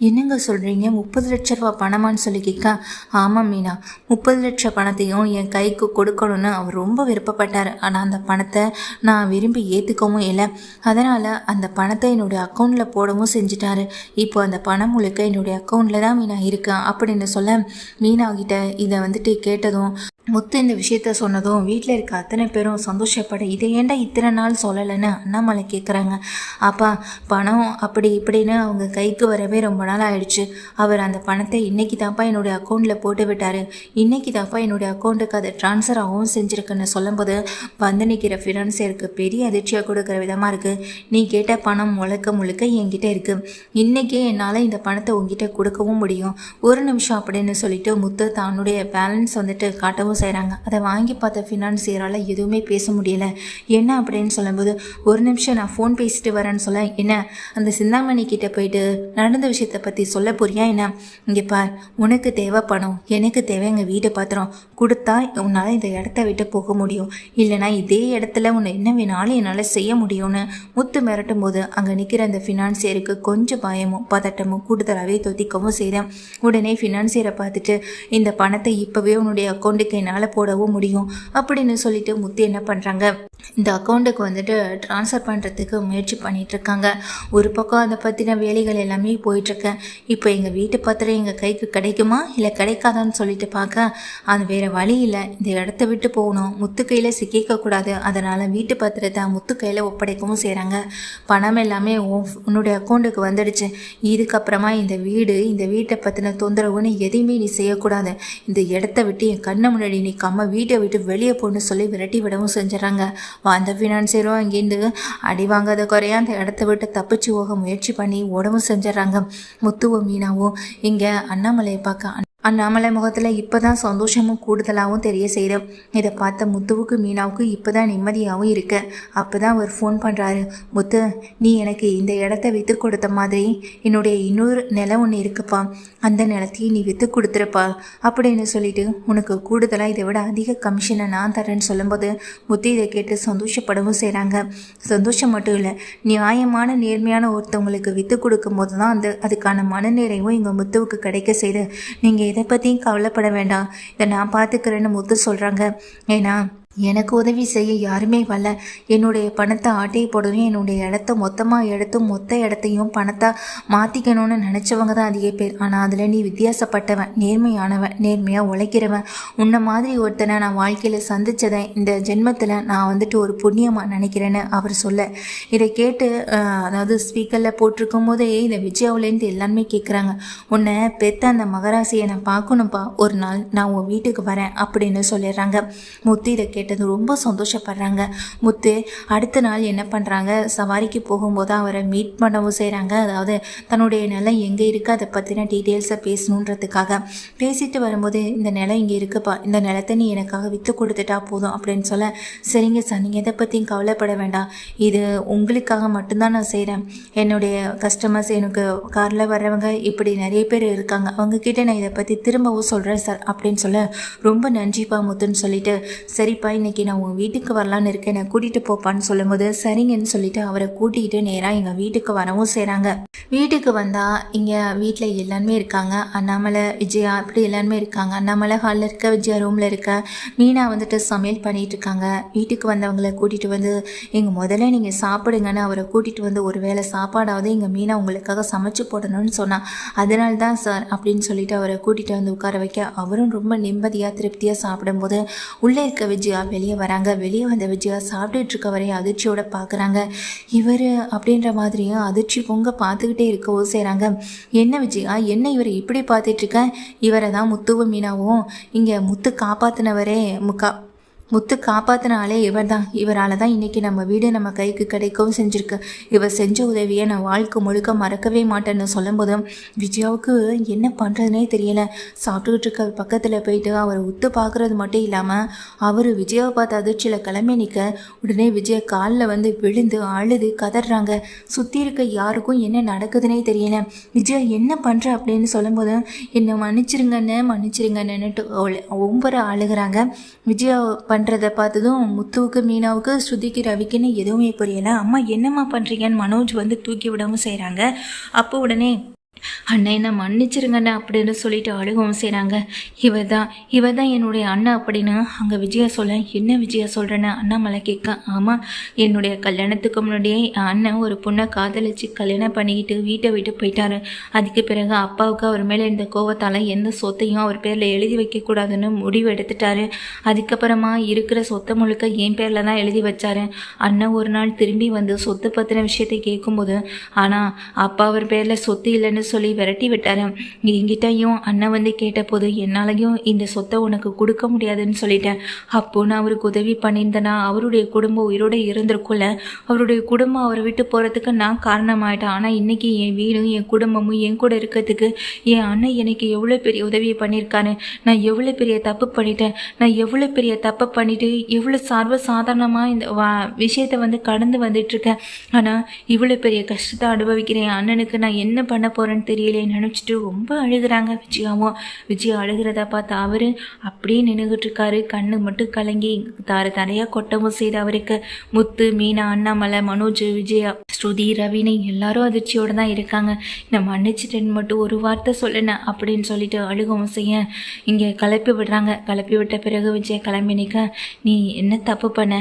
Speaker 1: என்னங்க சொல்கிறீங்க, 30 லட்ச ரூபா பணமான்னு சொல்லி கேட்க, ஆமாம் மீனா, 30 லட்ச பணத்தையும் என் கைக்கு கொடுக்கணும்னு அவர் ரொம்ப விருப்பப்பட்டார். ஆனால் அந்த பணத்தை நான் விரும்பி ஏற்றுக்கவும் இல்லை. அதனால் அந்த பணத்தை என்னுடைய அக்கௌண்ட்டில் போடவும் செஞ்சுட்டாரு. இப்போ அந்த பணம் முழுக்க என்னுடைய அக்கௌண்ட்டில் தான் மீனா இருக்கேன் அப்படின்னு சொல்ல, மீனா கிட்ட இதை வந்துட்டு கேட்டதும் முத்து இந்த விஷயத்த சொன்னதும் வீட்டில் இருக்க அத்தனை பேரும் சந்தோஷப்பட, இதை ஏண்டா இத்தனை நாள் சொல்லலைன்னு அண்ணாமலை கேட்குறாங்க. அப்பா பணம் அப்படி இப்படின்னு அவங்க கைக்கு வரவே ரொம்ப நாள் ஆயிடுச்சு. அவர் அந்த பணத்தை இன்னைக்கு தான்ப்பா என்னுடைய அக்கௌண்ட்டில் போட்டு விட்டார், இன்னைக்கு தான்ப்பா என்னுடைய அக்கௌண்ட்டுக்கு அதை ட்ரான்ஸ்ஃபர் ஆகவும் செஞ்சுருக்குன்னு சொல்லும்போது வந்து நிற்கிற ஃபினான்சியருக்கு பெரிய அதிர்ச்சியாக கொடுக்குற விதமாக இருக்குது. நீ கேட்ட பணம் முழுக்க என்கிட்ட இருக்குது, இன்றைக்கே என்னால் இந்த பணத்தை உங்ககிட்ட கொடுக்கவும் முடியும், ஒரு நிமிஷம் அப்படின்னு சொல்லிட்டு முத்து தன்னுடைய பேலன்ஸ் வந்துட்டு காட்டவும் செய்கிறாங்க. அதை வாங்கி பார்த்த ஃபினான்சியரால் எதுவுமே பேச முடியல. என்ன அப்படின்னு சொல்லும்போது, ஒரு நிமிஷம் நான் ஃபோன் பேசிட்டு வரேன்னு சொல்ல, என்ன அந்த சிந்தாமணி கிட்ட போயிட்டு நடந்த விஷயத்தை பற்றி சொல்ல போறியா என்ன? இங்கே பார், உனக்கு தேவை பணம், எனக்கு தேவை எங்கள் வீட்டை பாத்திரம், கொடுத்தா உன்னால் இந்த இடத்த விட்டு போக முடியும், இல்லைனா இதே இடத்துல உன்னை என்ன வேணாலும் என்னால் செய்ய முடியும்னு முத்து மிரட்டும் போது அங்கே நிற்கிற அந்த ஃபினான்சியருக்கு கொஞ்சம் பயமும் பதட்டமும் கூடுதலாகவே தொத்திக்கவும் செய்தேன். உடனே ஃபினான்சியரை பார்த்துட்டு, இந்த பணத்தை இப்போவே உன்னுடைய அக்கௌண்ட்டுக்கு என்னால் போடவும் முடியும் அப்படின்னு சொல்லிட்டு முத்து என்ன பண்ணுறாங்க, இந்த அக்கௌண்ட்டுக்கு வந்துட்டு ட்ரான்ஸ்ஃபர் பண்ணுறதுக்கு முயற்சி பண்ணிகிட்ருக்காங்க. ஒரு பக்கம் அதை பற்றின வேலைகள் எல்லாமே போயிட்டுருக்கேன். இப்போ எங்கள் வீட்டு பத்திரம் எங்கள் கைக்கு கிடைக்குமா இல்லை கிடைக்காதான்னு சொல்லிட்டு பார்க்க, அது வேறு வழி இல்லை, இந்த இடத்த விட்டு போகணும், முத்து கையில் சிக்கிக்கக்கூடாது, அதனால் வீட்டு பத்திரத்தை முத்து கையில் ஒப்படைக்கவும் செய்கிறாங்க. பணம் எல்லாமே உன்னுடைய அக்கௌண்ட்டுக்கு வந்துடுச்சு, இதுக்கப்புறமா இந்த வீட்டை பற்றின தொந்தரவுன்னு எதையுமே நீ செய்யக்கூடாது, இந்த இடத்த விட்டு என் கண்ணை முன்னாடி நிற்காம வீட்டை விட்டு வெளியே போன்னு சொல்லி விரட்டி விடவும் செஞ்சுறாங்க. அந்த ஃபினான்சியரும் அங்கேருந்து அடி வாங்காத குறையா அந்த இடத்த விட்டு தப்பிச்சு போக முயற்சி பண்ணி ஓடவும் செஞ்சிடறாங்க. முத்துவும் மீனாவும் இங்கே அண்ணாமலையை பார்க்க, அண்ணாமலை முகத்தில் இப்போ தான் சந்தோஷமும் கூடுதலாகவும் தெரிய செய்தோம். இதை பார்த்த முத்துவுக்கு மீனாவுக்கு இப்போ தான் நிம்மதியாகவும் இருக்கு. அப்போ தான் அவர் ஃபோன் பண்ணுறாரு, முத்து நீ எனக்கு இந்த இடத்த விற்று கொடுத்த மாதிரி என்னுடைய இன்னொரு நிலம் ஒன்று இருக்குப்பா, அந்த நிலத்தையும் நீ விற்று கொடுத்துருப்பா அப்படின்னு சொல்லிட்டு உனக்கு கூடுதலாக இதை விட அதிக கமிஷனை நான் தரேன்னு சொல்லும்போது முத்து இதை கேட்டு சந்தோஷப்படவும் செய்கிறாங்க. சந்தோஷம் மட்டும் இல்லை, நியாயமான நேர்மையான ஒருத்தவங்களுக்கு விற்று கொடுக்கும் போது தான் அதுக்கான மனநிறைவும் எங்கள் முத்துவுக்கு கிடைக்க செய்து, நீங்கள் எதை பற்றியும் கவலைப்பட வேண்டாம், இதை நான் பார்த்துக்கிறேன்னு முத்து சொல்கிறாங்க. ஏன்னா எனக்கு உதவி செய்ய யாருமே வரல. என்னுடைய பணத்தை ஆட்டையை போடணும், என்னுடைய இடத்த மொத்தமாக எடுத்து மொத்த இடத்தையும் பணத்தை மாற்றிக்கணும்னு நினச்சவங்க தான் அதிக பேர். ஆனால் அதில் நீ வித்தியாசப்பட்டவன், நேர்மையானவன், நேர்மையாக உழைக்கிறவன். உன்னை மாதிரி ஒருத்தனை நான் வாழ்க்கையில் சந்தித்ததை இந்த ஜென்மத்தில் நான் வந்துட்டு ஒரு புண்ணியமாக நினைக்கிறேன்னு அவர் சொல்ல, இதை கேட்டு அதாவது ஸ்பீக்கரில் போட்டிருக்கும் போதே இந்த விஜயாவிலேருந்து எல்லாருமே கேட்குறாங்க, உன்னை பெத்த அந்த மகராசியை நான் பார்க்கணும்ப்பா, ஒரு நாள் நான் உன் வீட்டுக்கு வரேன் அப்படின்னு சொல்லிடுறாங்க. முத்து இதை கேட்டது ரொம்ப சந்தோஷப்படுறாங்க. முத்து அடுத்த நாள் என்ன பண்ணுறாங்க, சவாரிக்கு போகும்போது அவரை மீட் பண்ணவும் செய்கிறாங்க. அதாவது தன்னுடைய நிலம் எங்கே இருக்குது அதை பற்றின டீட்டெயில்ஸை பேசணுன்றதுக்காக பேசிட்டு வரும்போது, இந்த நிலம் இங்கே இருக்குப்பா, இந்த நிலத்தை நீ எனக்காக விற்று கொடுத்துட்டா போதும் அப்படின்னு சொல்ல, சரிங்க சார், நீங்கள் எதை பற்றியும் கவலைப்பட வேண்டாம், இது உங்களுக்காக மட்டும்தான் நான் செய்கிறேன். என்னுடைய கஸ்டமர்ஸ், எனக்கு காரில் வர்றவங்க இப்படி நிறைய பேர் இருக்காங்க, அவங்கக்கிட்ட நான் இதை பற்றி திரும்பவும் சொல்கிறேன் சார் அப்படின்னு சொல்ல, ரொம்ப நன்றிப்பா முத்துன்னு சொல்லிட்டு, சரிப்பா இன்னைக்கு நான் உன் வீட்டுக்கு வரலான்னு இருக்கேன், நான் கூட்டிகிட்டு போப்பான்னு சொல்லும்போது சரிங்கன்னு சொல்லிட்டு அவரை கூட்டிகிட்டு நேராக எங்கள் வீட்டுக்கு வரவும் செய்கிறாங்க. வீட்டுக்கு வந்தால் இங்கே வீட்டில் எல்லாருமே இருக்காங்க. அண்ணாமலை, விஜயா இப்படி எல்லாருமே இருக்காங்க. அண்ணாமலை ஹாலில் இருக்க, விஜயா ரூமில் இருக்க, மீனா வந்துட்டு சமையல் பண்ணிகிட்டு இருக்காங்க. வீட்டுக்கு வந்தவங்களை கூட்டிகிட்டு வந்து எங்கள் முதல்ல நீங்கள் சாப்பிடுங்கன்னு அவரை கூட்டிகிட்டு வந்து ஒரு வேளை சாப்பாடாவது எங்கள் மீனா உங்களுக்காக சமைச்சு போடணும்னு சொன்னான், அதனால தான் சார் அப்படின்னு சொல்லிட்டு அவரை கூட்டிகிட்டு வந்து உட்கார வைக்க, அவரும் ரொம்ப நிம்மதியாக திருப்தியாக சாப்பிடும்போது உள்ளே இருக்க விஜயா வெளியே வராங்க. வெளியே வந்த விஜயா சாப்பிட்டுட்டு இருக்க வரையும் அதிர்ச்சியோட பார்க்குறாங்க. இவர் அப்படின்ற மாதிரியும் அதிர்ச்சி பொங்க பார்த்துக்கிட்டே இருக்கவும் செய்கிறாங்க. என்ன விஜயா, என்ன இவர் இப்படி பார்த்துட்ருக்க, இவரை தான் முத்துவும் மீனாவும் இங்கே முத்து காப்பாற்றினவரே, முத்து காப்பாற்றினாலே இவர் தான், இவரால் தான் இன்றைக்கி நம்ம வீடு நம்ம கைக்கு கிடைக்கவும் செஞ்சுருக்கு. இவர் செஞ்ச உதவியை நான் வாழ்க்கை முழுக்க மறக்கவே மாட்டேன்னு சொல்லும்போதும் விஜயாவுக்கு என்ன பண்ணுறதுனே தெரியலை. சாப்பிட்டுக்கிட்டு இருக்க பக்கத்தில் போயிட்டு அவரை உத்து பார்க்குறது மட்டும் இல்லாமல் அவர் விஜயாவை பார்த்து அதிர்ச்சியில் கிளம்பி நிற்க, உடனே விஜயா காலில் வந்து விழுந்து அழுது கதறாங்க. சுற்றி இருக்க யாருக்கும் என்ன நடக்குதுன்னே தெரியல. விஜயா என்ன பண்ணுற அப்படின்னு சொல்லும்போதும் என்னை மன்னிச்சிருங்கன்னுட்டு ஒவ்வொரு அழுகிறாங்க. விஜயா பண்ணுறதை பார்த்ததும் முத்துவுக்கு, மீனாவுக்கு, ஸ்ருதிக்கு, ரவிக்குன்னு எதுவுமே புரியலை. அம்மா என்னம்மா பண்ணுறீங்கன்னு மனோஜ் வந்து தூக்கி விடவும் செய்கிறாங்க. அப்போ உடனே அண்ணன் என்ன மன்னிச்சிருங்கண்ணா அப்படின்னு சொல்லிட்டு அழுகவும் செய்கிறாங்க. இவர் தான் என்னுடைய அண்ணன் அப்படின்னு அங்கே விஜயா சொல்ல, என்ன விஜயா சொல்கிறேன்னு அண்ணாமலை கேட்க, ஆமாம், என்னுடைய கல்யாணத்துக்கு முன்னாடியே என் அண்ணன் ஒரு பொண்ணை காதலிச்சு கல்யாணம் பண்ணிக்கிட்டு வீட்டை விட்டு போயிட்டாரு. அதுக்கு பிறகு அப்பாவுக்கு அவர் மேலே இருந்த கோவத்தால் எந்த சொத்தையும் அவர் பேரில் எழுதி வைக்கக்கூடாதுன்னு முடிவு எடுத்துட்டாரு. அதுக்கப்புறமா இருக்கிற சொத்தை முழுக்க என் பேரில் தான் எழுதி வச்சாரு. அண்ணன் ஒரு நாள் திரும்பி வந்து சொத்து பற்றின விஷயத்தை கேட்கும்போது, ஆனால் அப்பா அவர் பேரில் சொத்து இல்லைன்னு சொல்லி விரட்டி விட்டாரு. என்கிட்டையும் அண்ணன் வந்து கேட்டபோது என்னாலையும் இந்த சொத்தை உனக்கு கொடுக்க முடியாதுன்னு சொல்லிட்டேன். அப்போ நான் அவருக்கு உதவி பண்ணியிருந்தேன்னா அவருடைய குடும்பம் உயிரோடு இருந்திருக்குள்ள, அவருடைய குடும்பம் அவரை விட்டு போகிறதுக்கு நான் காரணமாயிட்டேன். ஆனால் இன்னைக்கு என் வீடும் என் குடும்பமும் என் கூட இருக்கிறதுக்கு என் அண்ணன் எனக்கு எவ்வளோ பெரிய உதவியை பண்ணியிருக்காரு. நான் எவ்வளோ பெரிய தப்பு பண்ணிட்டேன், நான் எவ்வளோ பெரிய தப்பு பண்ணிட்டு எவ்வளோ சாதாரணமாக இந்த விஷயத்தை வந்து கடந்து வந்துட்டுருக்கேன். ஆனால் இவ்வளோ பெரிய கஷ்டத்தை அனுபவிக்கிறேன் என் அண்ணனுக்கு நான் என்ன பண்ண போகிறேன்னு தெரியலே நினச்சிட்டு ரொம்ப அழுகிறாங்க விஜயாவும். விஜயா அழுகிறத பார்த்து அவர் அப்படியே நின்றுகிட்டு இருக்காரு. கண்ணு மட்டும் கலங்கி தரையாக கொட்டவும் செய்து அவருக்கு. முத்து, மீனா, அண்ணாமலை, மனோஜ், விஜயா, ஸ்ருதி, ரவினை எல்லாரும் அதிர்ச்சியோடு தான் இருக்காங்க. நான் மன்னிச்சிட்டேன்னு மட்டும் ஒரு வார்த்தை சொல்லுனேன் அப்படின்னு சொல்லிட்டு அழுகவும் செய்ய இங்கே கிளப்பி விடுறாங்க. கிளப்பி விட்ட பிறகு விஜயா கிளம்பி நிற்க, நீ என்ன தப்பு பண்ண,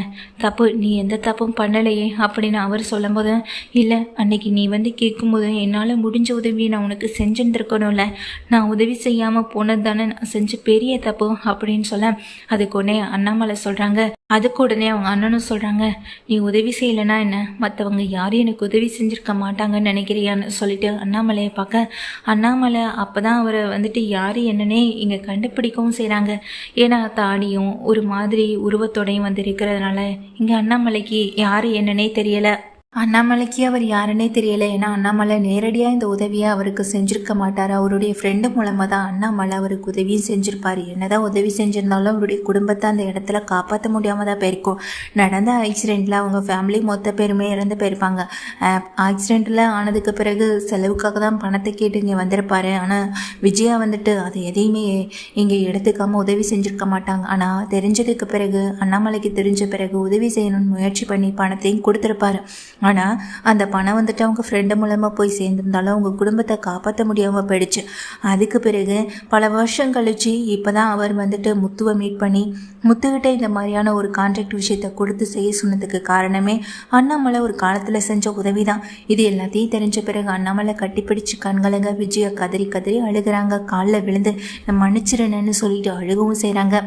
Speaker 1: நீ எந்த தப்பும் பண்ணலையே அப்படின்னு அவர் சொல்லும்போது, இல்லை அன்னைக்கு நீ வந்து கேட்கும்போது என்னால் முடிஞ்ச உதவி நான் உனக்கு செஞ்சுருந்துருக்கணும்ல, நான் உதவி செய்யாமல் போனது தானே நான் செஞ்ச பெரிய தப்பு அப்படின்னு சொல்ல, அதுக்கு உடனே அண்ணாமலை சொல்கிறாங்க. அதுக்கு உடனே அவங்க அண்ணனும் சொல்கிறாங்க, நீ உதவி செய்யலைன்னா என்ன, மற்றவங்க யாரும் எனக்கு உதவி செஞ்சுருக்க மாட்டாங்கன்னு நினைக்கிறியான்னு சொல்லிட்டு அண்ணாமலையை பார்க்க, அண்ணாமலை அப்போ தான் அவரை வந்துட்டு யார் என்னன்னே இங்கே கண்டுபிடிக்கவும் செய்கிறாங்க. ஏன்னா தாடியும் ஒரு மாதிரி உருவத்தோடையும் வந்து இருக்கிறதுனால இங்கே அண்ணாமலைக்கு யார் என்னன்னே தெரியலை. அண்ணாமலைக்கு அவர் யாருன்னே தெரியலை. ஏன்னா அண்ணாமலை நேரடியாக இந்த உதவியை அவருக்கு செஞ்சுருக்க மாட்டார். அவருடைய ஃப்ரெண்டு மூலமாக தான் அண்ணாமலை அவருக்கு உதவியும் செஞ்சுருப்பார். என்னதான் உதவி செஞ்சிருந்தாலும் அவருடைய குடும்பத்தை அந்த இடத்துல காப்பாற்ற முடியாமல் தான் போயிருக்கும். நடந்த ஆக்சிடெண்ட்டில் அவங்க ஃபேமிலி மொத்த பேருமே இறந்து போயிருப்பாங்க. ஆக்சிடெண்ட்டில் ஆனதுக்கு பிறகு செலவுக்காக தான் பணத்தை கேட்டு இங்கே வந்திருப்பார். ஆனால் விஜயா வந்துட்டு அதை எதையுமே இங்கே எடுத்துக்காமல் உதவி செஞ்சுருக்க மாட்டாங்க. ஆனால் தெரிஞ்சதுக்கு பிறகு, அண்ணாமலைக்கு தெரிஞ்ச பிறகு உதவி செய்யணும்னு முயற்சி பண்ணி பணத்தையும் கொடுத்துருப்பாரு. ஆனால் அந்த பணம் வந்துட்டு அவங்க ஃப்ரெண்டு மூலமாக போய் சேர்ந்துருந்தாலும் அவங்க குடும்பத்தை காப்பாற்ற முடியாமல் போயிடுச்சு. அதுக்கு பிறகு பல வருஷம் கழிச்சு இப்போ தான் அவர் வந்துட்டு முத்துவை மீட் பண்ணி முத்துக்கிட்ட இந்த மாதிரியான ஒரு கான்ட்ராக்ட் விஷயத்தை கொடுத்து செய்ய சொன்னதுக்கு காரணமே அண்ணாமலை ஒரு காலத்தில் செஞ்ச உதவி தான். இது எல்லாத்தையும் தெரிஞ்ச பிறகு அண்ணாமலை கட்டிப்பிடிச்சு கண்கலங்க விஜயை கதறி கதறி அழுகிறாங்க. காலில் விழுந்து நான் மன்னிச்சிருனேன்னு சொல்லிட்டு அழுகவும் செய்கிறாங்க.